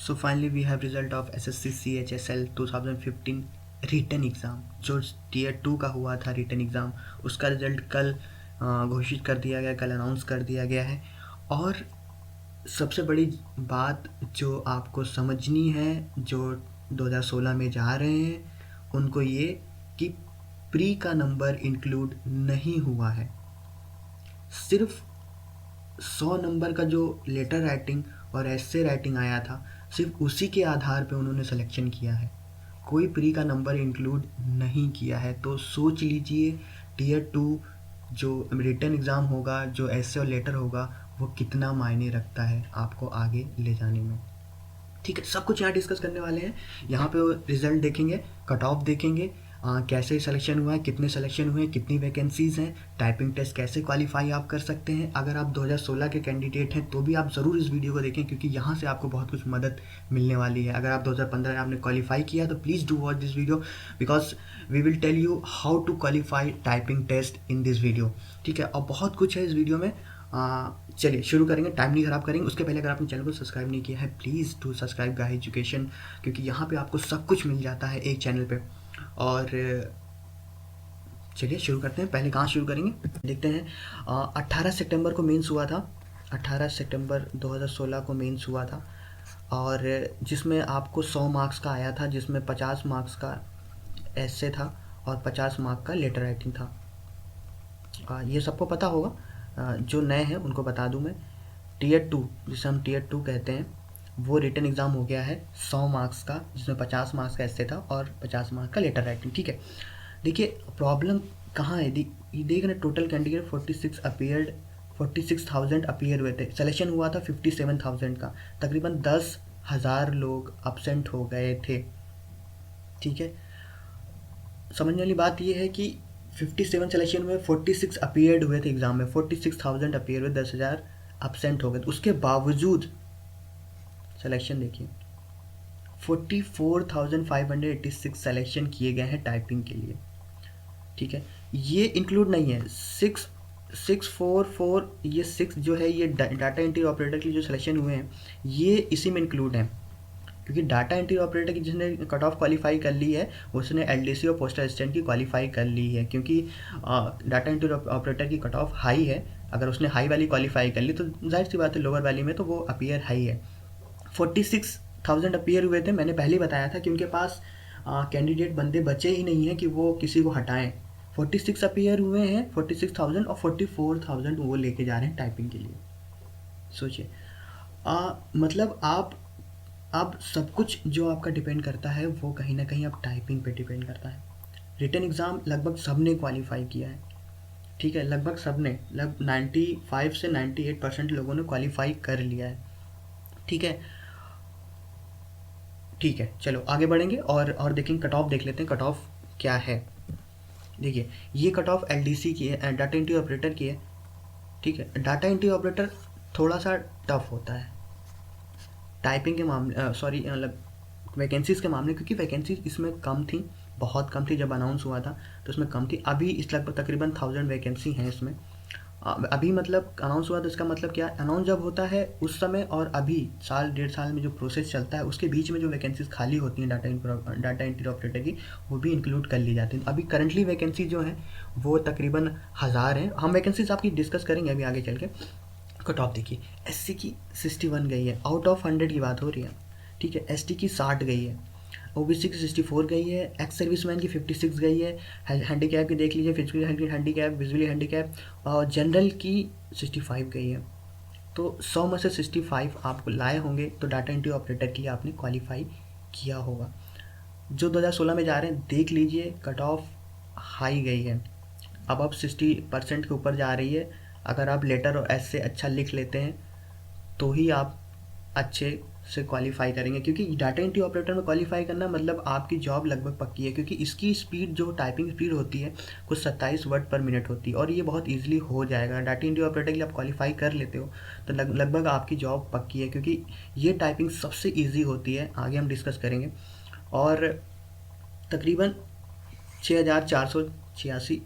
So finally we have result of SSC CHSL 2015 written exam जो tier 2 का हुआ था रिटन एग्ज़ाम, उसका रिज़ल्ट कल घोषित कर दिया गया, कल अनाउंस कर दिया गया है। और सबसे बड़ी बात जो आपको समझनी है, जो 2016 में जा रहे हैं उनको, ये कि प्री का नंबर इंक्लूड नहीं हुआ है। सिर्फ 100 नंबर का जो लेटर राइटिंग और एस्से राइटिंग आया था, सिर्फ उसी के आधार पे उन्होंने सिलेक्शन किया है। कोई प्री का नंबर इंक्लूड नहीं किया है। तो सोच लीजिए टीयर 2 जो रिटन एग्ज़ाम होगा, जो एस्से और लेटर होगा, वो कितना मायने रखता है आपको आगे ले जाने में। ठीक है, सब कुछ यहाँ डिस्कस करने वाले हैं। यहाँ पे रिजल्ट देखेंगे, कट ऑफ देखेंगे, कैसे सिलेक्शन हुआ है, कितने सिलेक्शन हुए, कितनी वैकेंसीज़ हैं, टाइपिंग टेस्ट कैसे क्वालिफाई आप कर सकते हैं। अगर आप 2016 के कैंडिडेट हैं तो भी आप ज़रूर इस वीडियो को देखें, क्योंकि यहाँ से आपको बहुत कुछ मदद मिलने वाली है। अगर आप 2015 में आपने क्वालिफाई किया तो please do watch this video, because we will tell you how to qualify typing test in this video. ठीक है, और बहुत कुछ है इस वीडियो में। चलिए शुरू करेंगे, टाइम नहीं ख़राब करेंगे। उसके पहले अगर आपने चैनल को सब्सक्राइब नहीं किया है, प्लीज़ टू सब्सक्राइब गाही एजुकेशन, क्योंकि यहाँ पे आपको सब कुछ मिल जाता है एक चैनल पे। और चलिए शुरू करते हैं। पहले कहाँ शुरू करेंगे देखते हैं। 18 सितंबर को मेंस हुआ था, 18 सितंबर 2016 को मेंस हुआ था, और जिसमें आपको 100 मार्क्स का आया था, जिसमें 50 मार्क्स का एस्से था और 50 मार्क का लेटर राइटिंग था। ये सबको पता होगा, जो नए हैं उनको बता दूं मैं। टीयर 2 जिसे हम टीयर 2 कहते हैं, वो रिटन एग्ज़ाम हो गया है 100 मार्क्स का, जिसमें 50 मार्क्स का एस्से था और 50 मार्क्स का लेटर राइटिंग। ठीक है, देखिए प्रॉब्लम कहाँ है। देख रहे टोटल कैंडिडेट 46,000 अपीयर हुए थे, सिलेक्शन हुआ था 57,000 का, तकरीबन 10,000 लोग अपसेंट हो गए थे। ठीक है, समझने वाली बात ये है कि 57 सिलेक्शन में 46 अपीयर्ड हुए थे एग्ज़ाम में, 46,000 अपीयर हुए, 10,000 अपसेंट हो गए। उसके बावजूद सिलेक्शन देखिए 44,586 सिलेक्शन किए गए हैं टाइपिंग के लिए। ठीक है, ये इंक्लूड नहीं है 644, ये 6 जो है ये डाटा एंट्री ऑपरेटर के जो सिलेक्शन हुए हैं ये इसी में इंक्लूड हैं, क्योंकि डाटा एंट्री ऑपरेटर की जिसने कट ऑफ क्वालिफाई कर ली है उसने एलडीसी और पोस्टल असिस्टेंट की क्वालिफाई कर ली है, क्योंकि डाटा एंट्री ऑपरेटर की कट ऑफ हाई है। अगर उसने हाई वाली क्वालिफाई कर ली तो जाहिर सी बात है लोअर वाली में तो वो अपीयर हाई है। 46,000 अपीयर हुए थे, मैंने पहले बताया था कि उनके पास कैंडिडेट बंदे बचे ही नहीं हैं कि वो किसी को हटाएं। 46 अपीयर हुए हैं, 46,000, और 44,000 वो लेके जा रहे हैं टाइपिंग के लिए। सोचिए, मतलब आप अब सब कुछ जो आपका डिपेंड करता है वो कहीं ना कहीं अब टाइपिंग पे डिपेंड करता है। रिटन एग्ज़ाम लगभग सब ने क्वालिफाई किया है। ठीक है, लगभग सब ने, लगभग 95 से 98% लोगों ने क्वालिफाई कर लिया है। ठीक है, ठीक है, चलो आगे बढ़ेंगे और देखेंगे, कट ऑफ देख लेते हैं कट ऑफ क्या है। देखिए ये कट ऑफ एलडीसी की है, डाटा एंट्री ऑपरेटर की है। ठीक है, डाटा एंट्री ऑपरेटर थोड़ा सा टफ होता है टाइपिंग के मामले, सॉरी मतलब वैकेंसीज़ के मामले, क्योंकि वैकेंसीज इसमें कम थी, बहुत कम थी। जब अनाउंस हुआ था तो इसमें कम थी। अभी इस लगभग तकरीबन 1000 वैकेंसी हैं इसमें। अभी मतलब अनाउंस हुआ तो इसका मतलब क्या, अनाउंस जब होता है उस समय और अभी साल 1.5 साल में जो प्रोसेस चलता है उसके बीच में जो वैकेंसीज खाली होती हैं डाटा एंट्री ऑपरेटर की, वो भी इंक्लूड कर ली जाती हैं। अभी करंटली वैकेंसी जो है वो तकरीबन 1000 हैं। हम वैकेंसीज आपकी डिस्कस करेंगे अभी आगे चल के। कट ऑफ देखिए, एससी की 61 गई है, आउट ऑफ 100 की बात हो रही है। ठीक है, एसटी की 60 गई है, ओबीसी की 64 गई है, एक्स सर्विसमैन की 56 गई है, हैंडीकैप की देख लीजिए, फिजिकली हैंडीकैप, विजुअली हैंडीकैप, और जनरल की 65 गई है। तो 100 में से 65 आपको लाए होंगे तो डाटा एंट्री ऑपरेटर के लिए आपने क्वालिफाई किया होगा। जो 2016 में जा रहे हैं देख लीजिए, कट ऑफ हाई गई है, अब 60% के ऊपर जा रही है। अगर आप लेटर और एस्से अच्छा लिख लेते हैं तो ही आप अच्छे से क्वालिफाई करेंगे, क्योंकि डाटा एंट्री ऑपरेटर में क्वालिफाई करना मतलब आपकी जॉब लगभग पक्की है, क्योंकि इसकी स्पीड जो टाइपिंग स्पीड होती है कुछ 27 वर्ड पर मिनट होती है, और ये बहुत इजीली हो जाएगा। डाटा एंट्री ऑपरेटर के लिए आप क्वालिफाई कर लेते हो तो लगभग आपकी जॉब पक्की है, क्योंकि ये टाइपिंग सबसे ईजी होती है, आगे हम डिस्कस करेंगे। और तकरीबन 6,486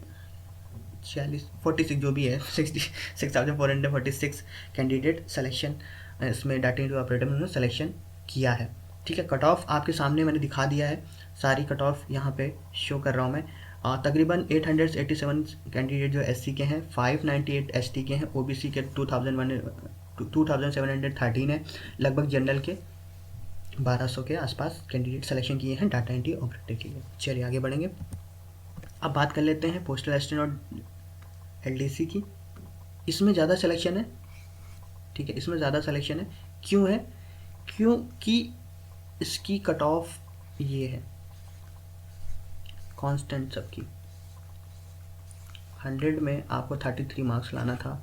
46 जो भी है 6,446 कैंडिडेट सिलेक्शन इसमें डाटा एंट्री ऑपरेटर में उन्होंने सिलेक्शन किया है। ठीक है, कट ऑफ आपके सामने मैंने दिखा दिया है, सारी कट ऑफ यहाँ पे शो कर रहा हूँ मैं। तकरीबन 887 कैंडिडेट जो एससी के हैं, 598 एसटी के हैं, ओबीसी के 2713 है, लगभग जनरल के 1200 के आसपास कैंडिडेट सिलेक्शन किए हैं डाटा एंट्री ऑपरेटर के लिए। चलिए आगे बढ़ेंगे। अब बात कर लेते हैं पोस्टल असिस्टेंट और एलडीसी की। इसमें ज़्यादा सिलेक्शन है। ठीक है, इसमें ज़्यादा सिलेक्शन है। क्यों है? क्योंकि इसकी कट ऑफ ये है कांस्टेंट सबकी। 100 में आपको 33 मार्क्स लाना था,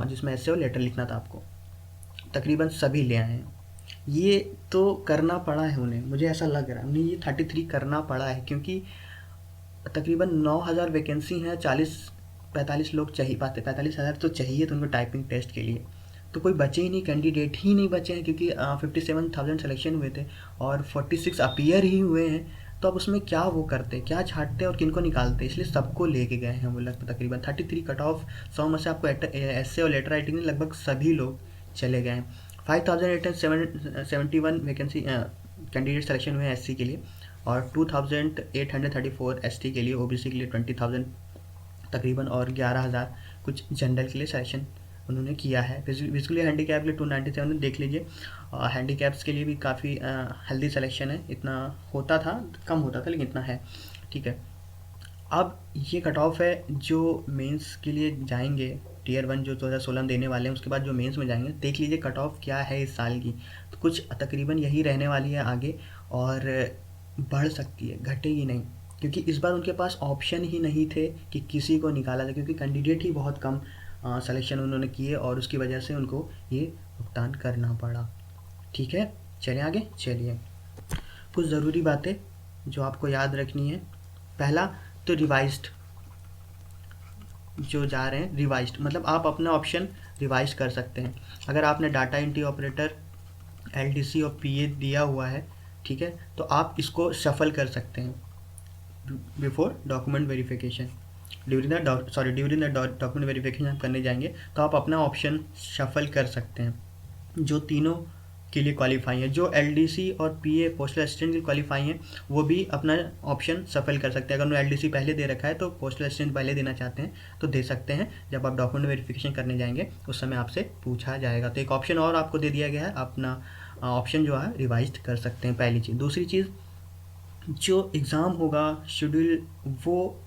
जिसमें ऐसे और लेटर लिखना था आपको, तकरीबन सभी ले आए हैं। ये तो करना पड़ा है उन्हें, मुझे ऐसा लग रहा है उन्हें ये 33 करना पड़ा है, क्योंकि तकरीबन 9000 वैकेंसी हैं, 40-45 लोग चाहिए, 45,000 तो चाहिए तो उनको टाइपिंग टेस्ट के लिए। तो कोई बचे ही नहीं, कैंडिडेट ही नहीं बचे हैं, क्योंकि 57,000 सिलेक्शन हुए थे और 46 अपीयर ही हुए हैं। तो अब उसमें क्या वो करते, क्या छांटते और किनको निकालते, इसलिए सबको लेके गए हैं वो लगभग तकरीबन 33 कट ऑफ। 100 में से आपको एस्से और लेटर राइटिंग में लगभग सभी लोग चले गए हैं। 5871 वैकेंसी कैंडिडेट सिलेक्शन हुए हैं एससी के लिए, और 2834 एसटी के लिए, ओबीसी के लिए 20,000 तकरीबन, और 11,000 कुछ जनरल के लिए सिलेक्शन उन्होंने किया है। विजुअली हैंडीकैप के लिए 297 देख लीजिए। हैंडीकैप्स के लिए भी काफ़ी हेल्दी सिलेक्शन है, इतना होता था, कम होता था लेकिन इतना है। ठीक है, अब ये कट ऑफ है जो मेंस के लिए जाएंगे, टीयर 1 जो 2016 में देने वाले हैं, उसके बाद जो मेंस में जाएंगे, देख लीजिए कट ऑफ क्या है इस साल की। तो कुछ तकरीबन यही रहने वाली है आगे, और बढ़ सकती है, घटेगी नहीं, क्योंकि इस बार उनके पास ऑप्शन ही नहीं थे कि किसी को निकाला जाए, क्योंकि कैंडिडेट ही बहुत कम सिलेक्शन उन्होंने किए, और उसकी वजह से उनको ये भुगतान करना पड़ा। ठीक है, चलिए आगे। चलिए कुछ ज़रूरी बातें जो आपको याद रखनी है। पहला तो रिवाइज्ड जो जा रहे हैं, रिवाइज्ड मतलब आप अपना ऑप्शन रिवाइज कर सकते हैं। अगर आपने डाटा एंट्री ऑपरेटर, एलडीसी और पीए दिया हुआ है, ठीक है, तो आप इसको शफल कर सकते हैं before document verification. During the document verification आप करने जाएंगे तो आप अपना ऑप्शन शफल कर सकते हैं, जो तीनों के लिए क्वालिफाई है। जो एलडीसी और पीए पोस्टल असिस्टेंट के क्वालिफाई हैं वो भी अपना ऑप्शन सफल कर सकते हैं। अगर उन्होंने एलडीसी पहले दे रखा है तो पोस्टल असिस्टेंट पहले देना चाहते हैं तो दे सकते हैं। जब आप डॉक्यूमेंट वेरिफिकेशन करने जाएंगे उस समय आपसे पूछा जाएगा। तो एक ऑप्शन और आपको दे दिया गया है, अपना ऑप्शन जो है रिवाइज कर सकते हैं, पहली चीज़। दूसरी चीज़, जो एग्ज़ाम होगा शेड्यूल वो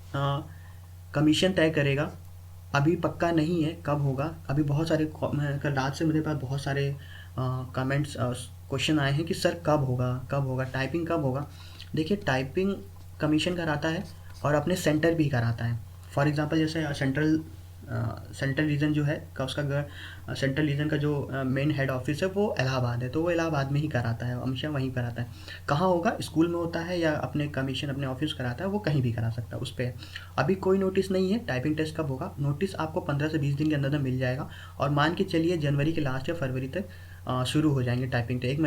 कमीशन तय करेगा, अभी पक्का नहीं है कब होगा। अभी बहुत सारे, कल रात से मेरे पास बहुत सारे कमेंट्स क्वेश्चन आए हैं कि सर कब होगा टाइपिंग कब होगा। देखिए, टाइपिंग कमीशन कराता है और अपने सेंटर भी कराता है। फॉर एग्जांपल जैसे सेंट्रल रीजन जो है का, उसका सेंट्रल रीजन का जो मेन हेड ऑफिस है वो इलाहाबाद है, तो वो इलाहाबाद में ही कराता है, हमेशा वहीं कराता है। कहाँ होगा, स्कूल में होता है या अपने कमीशन अपने ऑफिस कराता है, वो कहीं भी करा सकता है। उस पर अभी कोई नोटिस नहीं है टाइपिंग टेस्ट कब होगा। नोटिस आपको 15 से 20 दिन के अंदर मिल जाएगा, और मान के चलिए जनवरी के लास्ट या फरवरी तक शुरू हो जाएंगे टाइपिंग टेस्ट।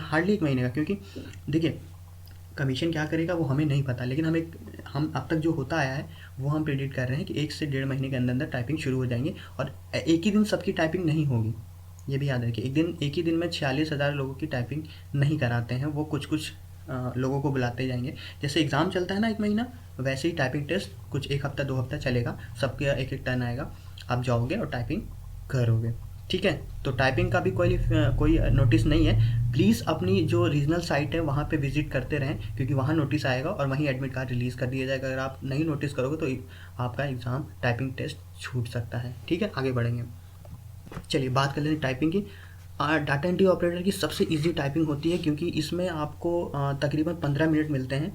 हार्डली एक महीने का, क्योंकि देखिए कमीशन क्या करेगा वो हमें नहीं पता, लेकिन हम अब तक जो होता आया है वो हम प्रेडिक्ट कर रहे हैं कि 1 से 1.5 महीने के अंदर टाइपिंग शुरू हो जाएंगे। और एक ही दिन सबकी टाइपिंग नहीं होगी, ये भी याद रखिए। एक ही दिन में 46,000 लोगों की टाइपिंग नहीं कराते हैं, वो कुछ लोगों को बुलाते जाएंगे। जैसे एग्ज़ाम चलता है ना 1 महीना, वैसे ही टाइपिंग टेस्ट कुछ 1 हफ्ता 2 हफ्ता चलेगा, सबके एक टर्न आएगा, आप जाओगे और टाइपिंग करोगे। ठीक है, तो टाइपिंग का भी कोई नोटिस नहीं है। प्लीज़ अपनी जो रीजनल साइट है वहाँ पे विजिट करते रहें, क्योंकि वहाँ नोटिस आएगा और वहीं एडमिट कार्ड रिलीज़ कर दिया जाएगा। अगर आप नहीं नोटिस करोगे तो आपका एग्ज़ाम टाइपिंग टेस्ट छूट सकता है। ठीक है, आगे बढ़ेंगे। चलिए बात कर लेते हैं टाइपिंग की। डाटा एंट्री ऑपरेटर की सबसे ईजी टाइपिंग होती है, क्योंकि इसमें आपको तकरीबन 15 मिनट मिलते हैं,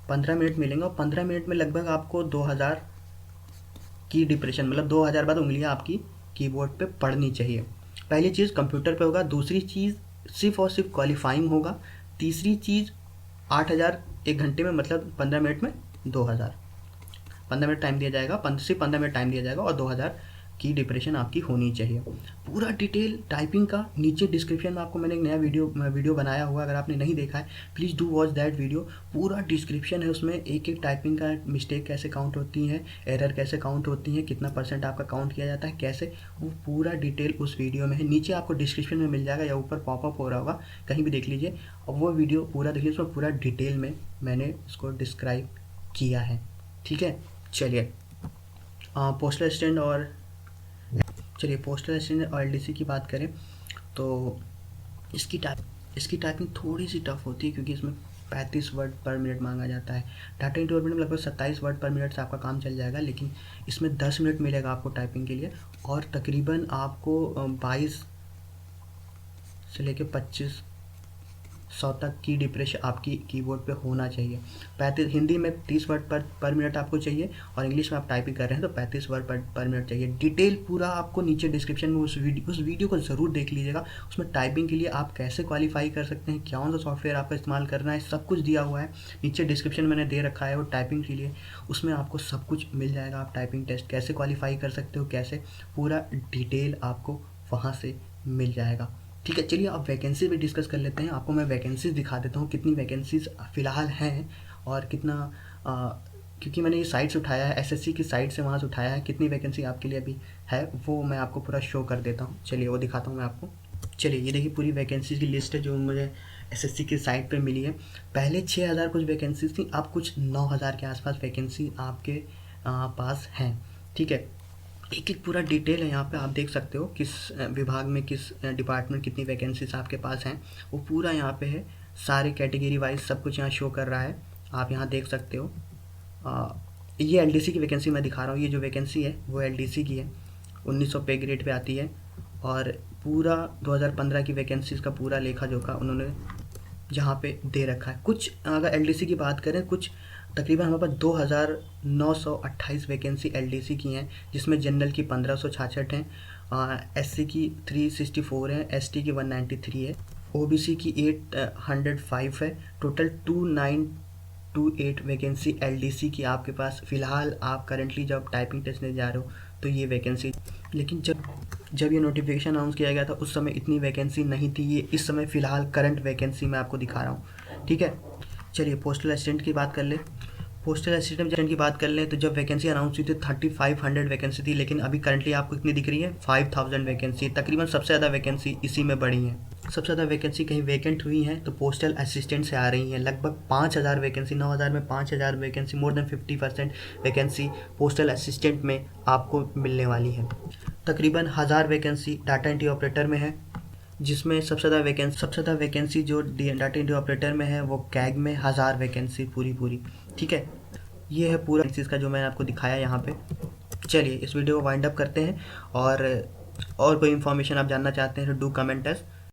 15 मिनट मिलेंगे, और 15 मिनट में लगभग आपको 2000 की डिप्रेशन, मतलब 2000 बार उंगलियाँ आपकी कीबोर्ड पे पढ़नी चाहिए। पहली चीज़ कंप्यूटर पे होगा, दूसरी चीज़ सिर्फ और सिर्फ क्वालिफाइंग होगा, तीसरी चीज़ 8000 1 घंटे में, मतलब 15 मिनट में 2000, 15 मिनट टाइम दिया जाएगा, सिर्फ 15 मिनट टाइम दिया जाएगा और 2000 की डिप्रेशन आपकी होनी चाहिए। पूरा डिटेल टाइपिंग का नीचे डिस्क्रिप्शन में आपको मैंने एक नया वीडियो बनाया हुआ, अगर आपने नहीं देखा है please do watch that video. पूरा डिस्क्रिप्शन है, उसमें एक एक टाइपिंग का मिस्टेक कैसे काउंट होती है, एरर कैसे काउंट होती है, कितना % आपका काउंट किया जाता है कैसे, वो पूरा डिटेल उस वीडियो में है। नीचे आपको डिस्क्रिप्शन में मिल जाएगा या ऊपर पॉपअप हो रहा होगा, कहीं भी देख लीजिए और वो वीडियो पूरा देखिए, उसमें पूरा डिटेल में मैंने उसको डिस्क्राइब किया है। ठीक है, चलिए पोस्टल असिस्टेंट और एलडीसी की बात करें तो इसकी टाइपिंग थोड़ी सी टफ होती है, क्योंकि इसमें 35 वर्ड पर मिनट मांगा जाता है। डाटा एंट्री ऑपरेटर में लगभग 27 वर्ड पर मिनट से आपका काम चल जाएगा, लेकिन इसमें 10 मिनट मिलेगा आपको टाइपिंग के लिए, और तकरीबन आपको 22 से लेकर 2500 तक की डिप्रेशन आपकी कीबोर्ड पे होना चाहिए। 35 हिंदी में 30 वर्ड पर मिनट आपको चाहिए, और इंग्लिश में आप टाइपिंग कर रहे हैं तो 35 वर्ड पर मिनट चाहिए। डिटेल पूरा आपको नीचे डिस्क्रिप्शन में उस वीडियो को ज़रूर देख लीजिएगा। उसमें टाइपिंग के लिए आप कैसे क्वालिफाई कर सकते हैं, कौन सा सॉफ्टवेयर आपका इस्तेमाल करना है, सब कुछ दिया हुआ है नीचे डिस्क्रिप्शन मैंने दे रखा है। वो टाइपिंग के लिए उसमें आपको सब कुछ मिल जाएगा। आप टाइपिंग टेस्ट कैसे क्वालिफाई कर सकते हो, कैसे, पूरा डिटेल आपको वहाँ से मिल जाएगा। ठीक है, चलिए अब वैकेंसी भी डिस्कस कर लेते हैं। आपको मैं वैकेंसीज दिखा देता हूँ, कितनी वैकेंसीज फ़िलहाल हैं और कितना क्योंकि मैंने ये साइट से उठाया है, एसएससी की साइट से, वहाँ से उठाया है। कितनी वैकेंसी आपके लिए अभी है वो मैं आपको पूरा शो कर देता हूँ। चलिए वो दिखाता हूँ मैं आपको। चलिए ये देखिए पूरी वैकेंसीज की लिस्ट है जो मुझे एसएससी की साइट पे मिली है। पहले 6000 कुछ वैकेंसीज थी, अब कुछ 9000 के आसपास वैकेंसी आपके पास हैं। ठीक है, एक एक पूरा डिटेल है यहाँ पे, आप देख सकते हो किस विभाग में, किस डिपार्टमेंट कितनी वैकेंसीज आपके पास हैं, वो पूरा यहाँ पे है। सारे कैटेगरी वाइज सब कुछ यहाँ शो कर रहा है, आप यहाँ देख सकते हो। ये एलडीसी की वैकेंसी मैं दिखा रहा हूँ। ये जो वैकेंसी है वो एलडीसी की है, 1900 पे ग्रेड पे आती है, और पूरा 2015 की वैकेंसीज का पूरा लेखा जोखा उन्होंने जहाँ पे दे रखा है। कुछ अगर एलडीसी की बात करें, कुछ तकरीबन हमारे पास 2928 वैकेंसी एलडीसी की हैं, जिसमें जनरल की 1566 हैं, एससी की 364 हैं, एसटी की 193 है, ओबीसी की 805 है। टोटल 2928 वैकेंसी एलडीसी की आपके पास फ़िलहाल, आप करंटली जब टाइपिंग टेस्ट देने जा रहे हो तो ये वैकेंसी। लेकिन जब ये नोटिफिकेशन अनाउंस किया गया था उस समय इतनी वैकेंसी नहीं थी। ये इस समय फ़िलहाल करंट वैकेंसी मैं आपको दिखा रहा हूँ। ठीक है, चलिए पोस्टल असिस्टेंट की बात कर ले। पोस्टल असिस्टेंट की बात कर लें तो जब वैकेंसी अनाउंस हुई थी 3500 वैकेंसी थी, लेकिन अभी करंटली आपको कितनी दिख रही है, 5000 वैकेंसी। तकरीबन सबसे ज़्यादा वैकेंसी इसी में बढ़ी है। सबसे ज़्यादा वैकेंसी कहीं वैकेंट हुई हैं तो पोस्टल असिस्टेंट से आ रही हैं। लगभग 5000 वैकेंसी, 9000 में 5000 vacancy, more than 50% vacancy postal assistant में आपको मिलने वाली है। तकरीबन 1000 वैकेंसी डाटा एंट्री ऑपरेटर में है, जिसमें सबसे ज़्यादा वैकेंसी जो डाटा एंट्री ऑपरेटर में है वो कैग में 1000 वैकेंसी पूरी। ठीक है, ये है पूरा चीज़ का जो मैंने आपको दिखाया यहाँ पे। चलिए इस वीडियो को वाइंड अप करते हैं, और कोई इन्फॉर्मेशन आप जानना चाहते हैं तो डू कमेंट अस।